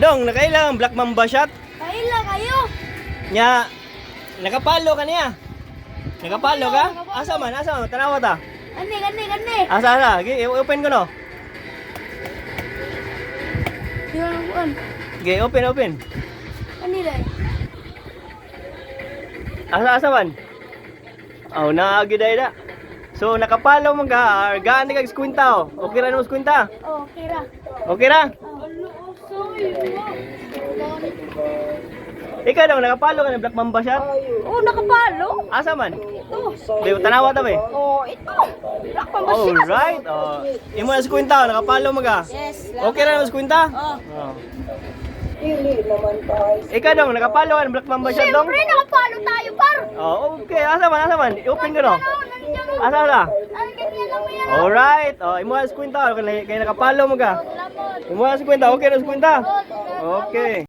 Dong, nakailang Black Mamba shot? Kaila kayo. Nya, nakapalo ka niya. Nakapalo ka? Asa man? Tanawa ta. Gani. Asa? Open ko no. Di ba nakuan? Open. Kanila eh. Asa man? Oh, naagi dai da. So nakapalo man ka, gaan kag skwinta oh. Okay ra no skwinta? Oh, kira. Okay ra? Ikaw daw nakapalo ka ng Black Mamba shot? Oh, nakapalo. Asa man? Oh. Di tanawa ta be. Oh, ito. Black Mamba shot. All right. Oh, imo na skwinta, nakapalo man ka. Yes. Okay ra no skwinta? Oh. Oh. Ikaw daw nakapalo ka ng Black Mamba shot dong? Siyempre, nakapalo tayo, par. Oh, okay. Asa man? I-open ko no. Nandiyan. Asa? Ang ganyan lang mo yan. Alright. Oh, imo na skwinta, kay nakapalo man ka. Salamat. Imo na skwinta, okay na skwinta? Oh, salamat. Okay.